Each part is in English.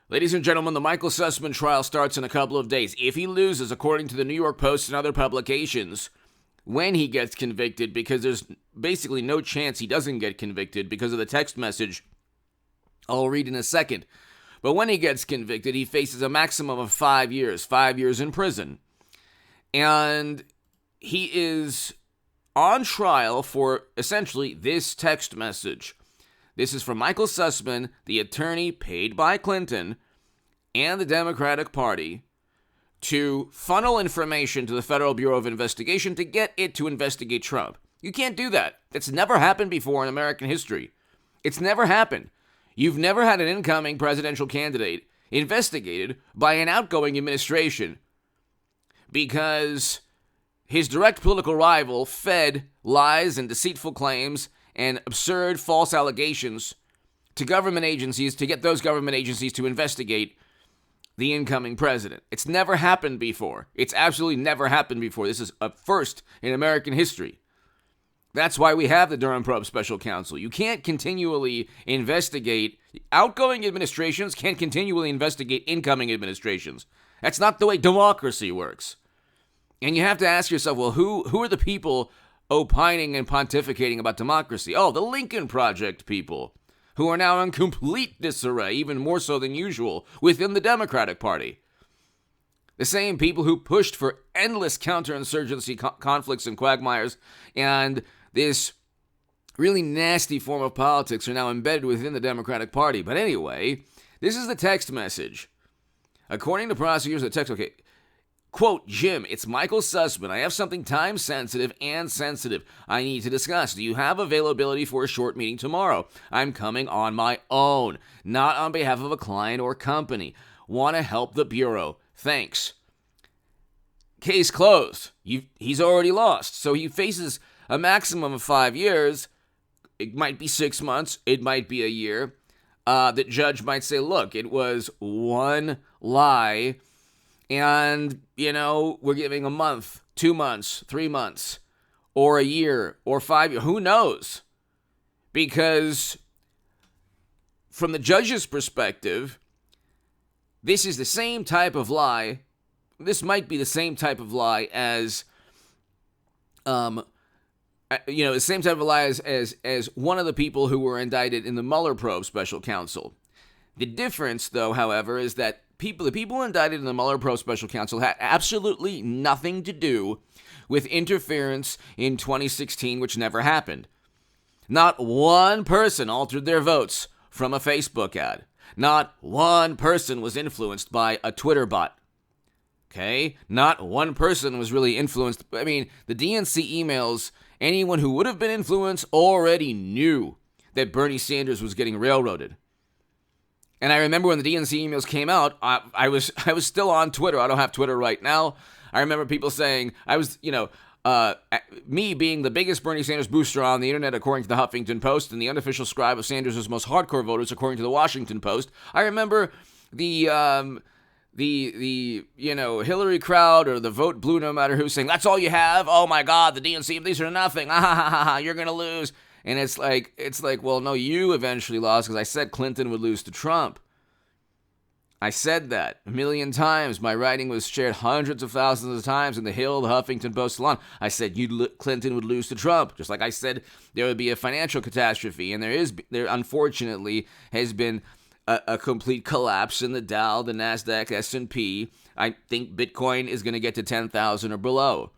Ladies and gentlemen, the Michael Sussman trial starts in a couple of days. If he loses, according to the New York Post and other publications, when he gets convicted, because there's basically no chance he doesn't get convicted because of the text message I'll read in a second. But when he gets convicted, he faces a maximum of 5 years in prison. And he is on trial for essentially this text message. This is from Michael Sussman, the attorney paid by Clinton and the Democratic Party to funnel information to the Federal Bureau of Investigation to get it to investigate Trump. You can't do that. That's never happened before in American history. It's never happened. You've never had an incoming presidential candidate investigated by an outgoing administration because his direct political rival fed lies and deceitful claims and absurd false allegations to government agencies to get those government agencies to investigate the incoming president. It's never happened before. It's absolutely never happened before. This is a first in American history. That's why we have the Durham Probe Special Counsel. You can't continually investigate. Outgoing administrations can't continually investigate incoming administrations. That's not the way democracy works. And you have to ask yourself, well, who are the people opining and pontificating about democracy? Oh, the Lincoln Project people, who are now in complete disarray, even more so than usual, within the Democratic Party. The same people who pushed for endless counterinsurgency conflicts and quagmires and this really nasty form of politics are now embedded within the Democratic Party. But anyway, this is the text message. According to prosecutors, the text, okay, quote, Jim, it's Michael Sussman. I have something time-sensitive and sensitive I need to discuss. Do you have availability for a short meeting tomorrow? I'm coming on my own, not on behalf of a client or company. Want to help the Bureau. Thanks. Case closed. He's already lost, so he faces a maximum of 5 years. It might be 6 months. It might be a year. The judge might say, look, it was one lie, and, we're giving a month, 2 months, 3 months, or a year, or 5 years. Who knows? Because from the judge's perspective, this is the same type of lie. This might be the same type of lie as, the same type of lie as one of the people who were indicted in the Mueller probe special counsel. The difference, though, however, is that the people indicted in the Mueller probe special counsel had absolutely nothing to do with interference in 2016, which never happened. Not one person altered their votes from a Facebook ad. Not one person was influenced by a Twitter bot. Okay? Not one person was really influenced. I mean, the DNC emails, anyone who would have been influenced already knew that Bernie Sanders was getting railroaded. And I remember when the DNC emails came out, I was still on Twitter. I don't have Twitter right now. I remember people saying, me being the biggest Bernie Sanders booster on the internet, according to the Huffington Post, and the unofficial scribe of Sanders' most hardcore voters, according to the Washington Post. I remember the Hillary crowd or the vote blue no matter who saying, that's all you have? Oh my God, the DNC, these are nothing. You're going to lose. And it's like, well, no, you eventually lost because I said Clinton would lose to Trump. I said that a million times. My writing was shared hundreds of thousands of times in the Hill, the Huffington Post salon. I said Clinton would lose to Trump, just like I said there would be a financial catastrophe. And there unfortunately has been a complete collapse in the Dow, the NASDAQ, S&P. I think Bitcoin is going to get to 10,000 or below.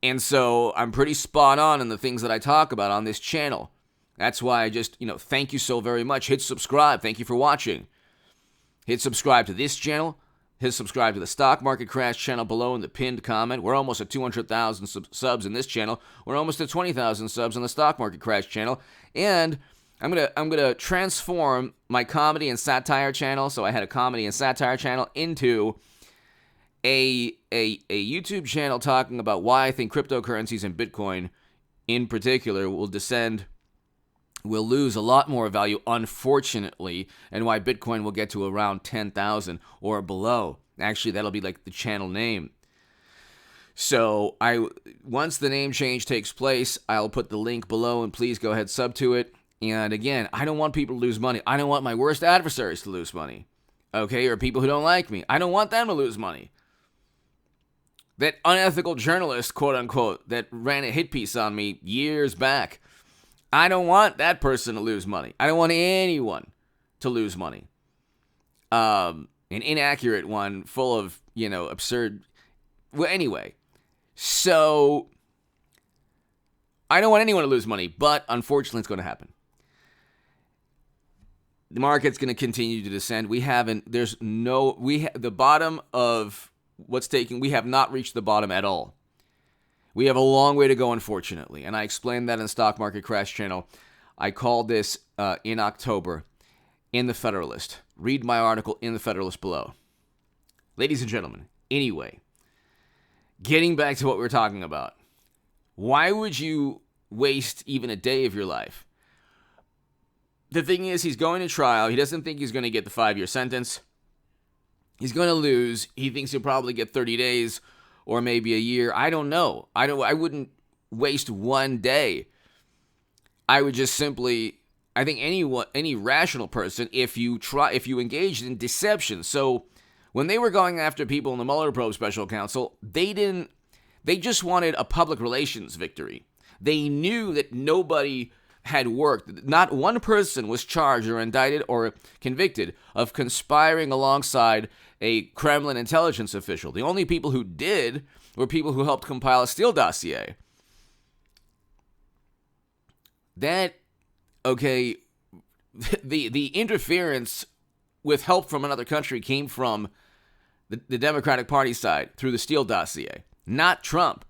And so I'm pretty spot on in the things that I talk about on this channel. That's why I just, thank you so very much. Hit subscribe. Thank you for watching. Hit subscribe to this channel. Hit subscribe to the Stock Market Crash channel below in the pinned comment. We're almost at 200,000 subs in this channel. We're almost at 20,000 subs on the Stock Market Crash channel. And I'm gonna transform my comedy and satire channel. So I had a comedy and satire channel into a YouTube channel talking about why I think cryptocurrencies and Bitcoin in particular will lose a lot more value, unfortunately, and why Bitcoin will get to around 10,000 or below. Actually, that'll be like the channel name. So once the name change takes place, I'll put the link below, and please go ahead, sub to it. And again, I don't want people to lose money. I don't want my worst adversaries to lose money. Okay, or people who don't like me. I don't want them to lose money. That unethical journalist, quote unquote, that ran a hit piece on me years back. I don't want that person to lose money. I don't want anyone to lose money. An inaccurate one full of, absurd. Well, anyway. So, I don't want anyone to lose money, but unfortunately it's going to happen. The market's going to continue to descend. We have not reached the bottom at all. We have a long way to go, unfortunately. And I explained that in the Stock Market Crash channel. I called this in October in the Federalist. Read my article in the Federalist below. Ladies and gentlemen, anyway, getting back to what we were talking about. Why would you waste even a day of your life? The thing is, he's going to trial. He doesn't think he's going to get the 5-year sentence. He's going to lose. He thinks he'll probably get 30 days or maybe a year. I don't know. I wouldn't waste one day. I would just simply, I think any rational person, if you engaged in deception. So when they were going after people in the Mueller probe special counsel, they just wanted a public relations victory. They knew that nobody had worked. Not one person was charged or indicted or convicted of conspiring alongside a Kremlin intelligence official. The only people who did were people who helped compile a Steele dossier. The interference with help from another country came from the Democratic Party side through the Steele dossier, not Trump.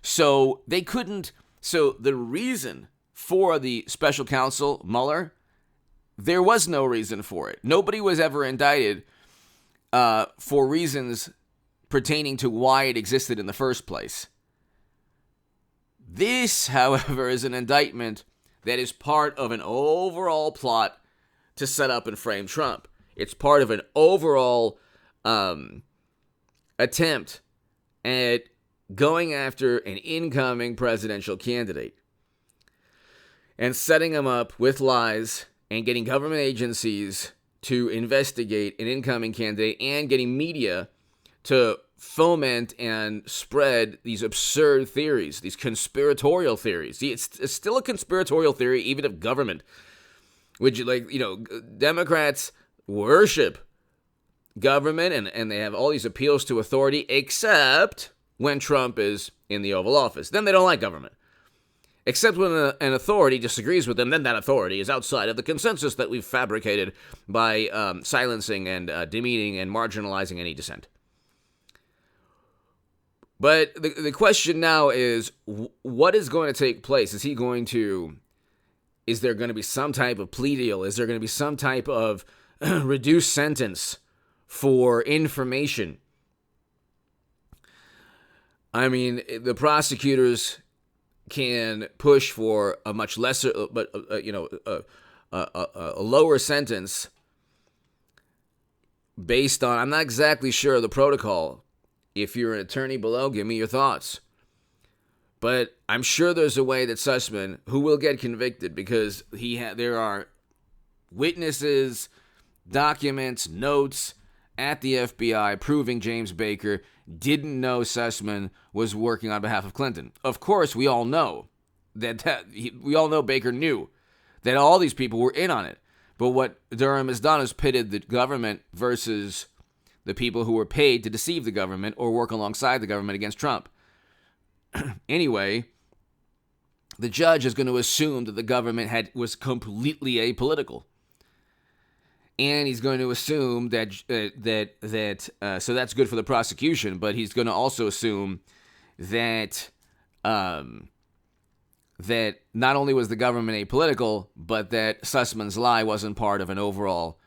So they couldn't. So the reason for the special counsel, Mueller, there was no reason for it. Nobody was ever indicted for reasons pertaining to why it existed in the first place. This, however, is an indictment that is part of an overall plot to set up and frame Trump. It's part of an overall attempt at going after an incoming presidential candidate and setting him up with lies and getting government agencies to investigate an incoming candidate and getting media to foment and spread these absurd theories, these conspiratorial theories. See, it's still a conspiratorial theory, even of government, which, Democrats worship government and they have all these appeals to authority, except when Trump is in the Oval Office. Then they don't like government. Except when an authority disagrees with them, then that authority is outside of the consensus that we've fabricated by silencing and demeaning and marginalizing any dissent. But the question now is, what is going to take place? Is there going to be some type of plea deal? Is there going to be some type of reduced sentence for information? I mean, the prosecutors can push for a much lesser, but a lower sentence based on. I'm not exactly sure of the protocol. If you're an attorney below, give me your thoughts. But I'm sure there's a way that Sussman, who will get convicted because there are witnesses, documents, notes at the FBI proving James Baker didn't know Sussman was working on behalf of Clinton. Of course, we all know we all know Baker knew that all these people were in on it. But what Durham has done is pitted the government versus the people who were paid to deceive the government or work alongside the government against Trump. Anyway, the judge is going to assume that the government was completely apolitical. And he's going to assume that so that's good for the prosecution, but he's going to also assume that that not only was the government apolitical, but that Sussman's lie wasn't part of an overall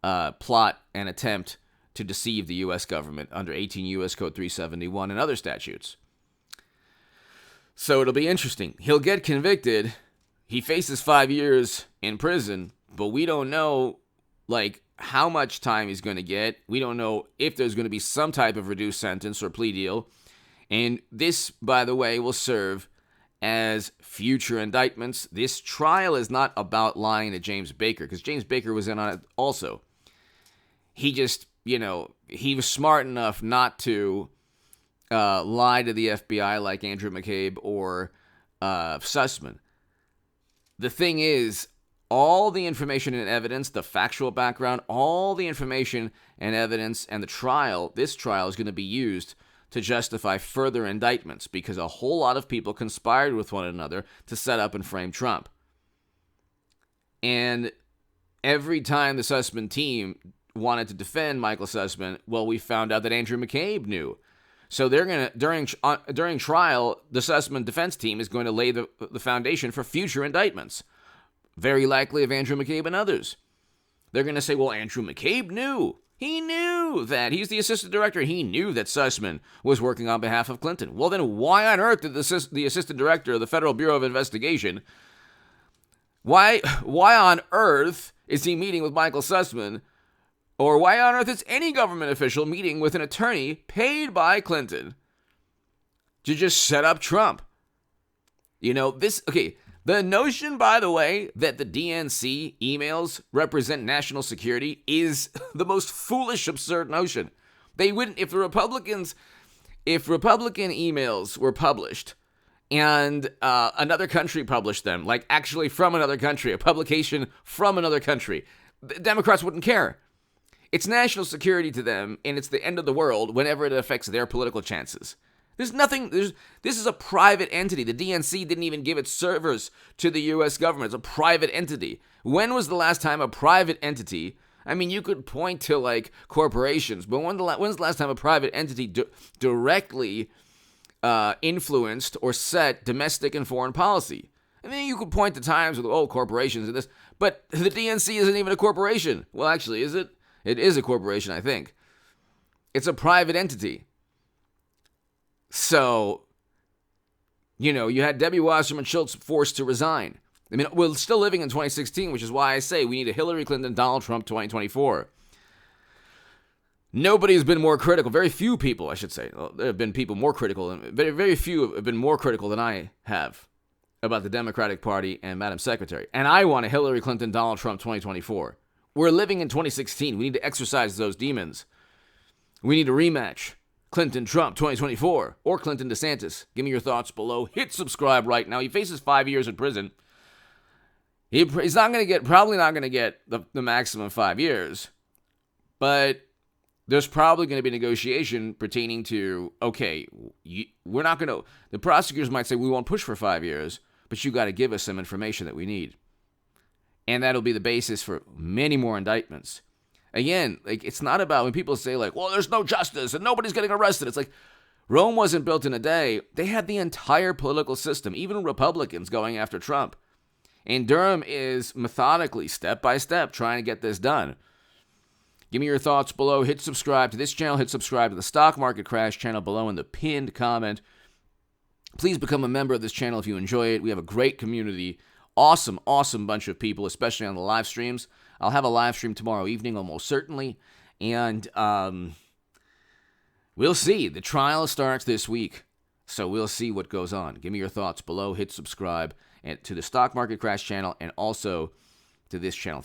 plot and attempt to deceive the U.S. government under 18 U.S. Code 371 and other statutes. So it'll be interesting. He'll get convicted. He faces 5 years in prison, but we don't know how much time he's going to get. We don't know if there's going to be some type of reduced sentence or plea deal. And this, by the way, will serve as future indictments. This trial is not about lying to James Baker, because James Baker was in on it also. He just, he was smart enough not to lie to the FBI like Andrew McCabe or Sussman. The thing is, all the information and evidence, the factual background, all the information and evidence and this trial is going to be used to justify further indictments, because a whole lot of people conspired with one another to set up and frame Trump. And every time the Sussman team wanted to defend Michael Sussman, well, we found out that Andrew McCabe knew. So they're going to, during trial, the Sussman defense team is going to lay the foundation for future indictments, very likely of Andrew McCabe and others. They're going to say, well, Andrew McCabe knew. He knew that. He's the assistant director. He knew that Sussman was working on behalf of Clinton. Well, then why on earth did the assistant director of the Federal Bureau of Investigation, why on earth is he meeting with Michael Sussman? Or why on earth is any government official meeting with an attorney paid by Clinton to just set up Trump? The notion, by the way, that the DNC emails represent national security is the most foolish, absurd notion. They wouldn't, if Republican emails were published and another country published them, like actually from another country, a publication from another country, the Democrats wouldn't care. It's national security to them, and it's the end of the world whenever it affects their political chances. This is a private entity. The DNC didn't even give its servers to the U.S. government. It's a private entity. When was the last time a private entity, you could point to like corporations, but when's the last time a private entity directly influenced or set domestic and foreign policy? You could point to times with, corporations and this, but the DNC isn't even a corporation. Well, actually, is it? It is a corporation, I think. It's a private entity. So, you had Debbie Wasserman Schultz forced to resign. We're still living in 2016, which is why I say we need a Hillary Clinton, Donald Trump 2024. Nobody's been more critical. Very few people, I should say. Well, there have been people more critical. Very few have been more critical than I have about the Democratic Party and Madam Secretary. And I want a Hillary Clinton, Donald Trump 2024. We're living in 2016. We need to exercise those demons. We need a rematch. Clinton-Trump 2024 or Clinton-DeSantis. Give me your thoughts below. Hit subscribe right now. He faces 5 years in prison. He's probably not going to get the maximum 5 years. But there's probably going to be negotiation pertaining to, we're not going to, the prosecutors might say we won't push for 5 years, but you got to give us some information that we need. And that'll be the basis for many more indictments. Again, it's not about when people say there's no justice and nobody's getting arrested. It's like Rome wasn't built in a day. They had the entire political system, even Republicans going after Trump. And Durham is methodically, step by step, trying to get this done. Give me your thoughts below. Hit subscribe to this channel. Hit subscribe to the Stock Market Crash channel below in the pinned comment. Please become a member of this channel if you enjoy it. We have a great community. Awesome bunch of people, especially on the live streams. I'll have a live stream tomorrow evening, almost certainly. And we'll see. The trial starts this week, so we'll see what goes on. Give me your thoughts below. Hit subscribe to the Stock Market Crash channel and also to this channel.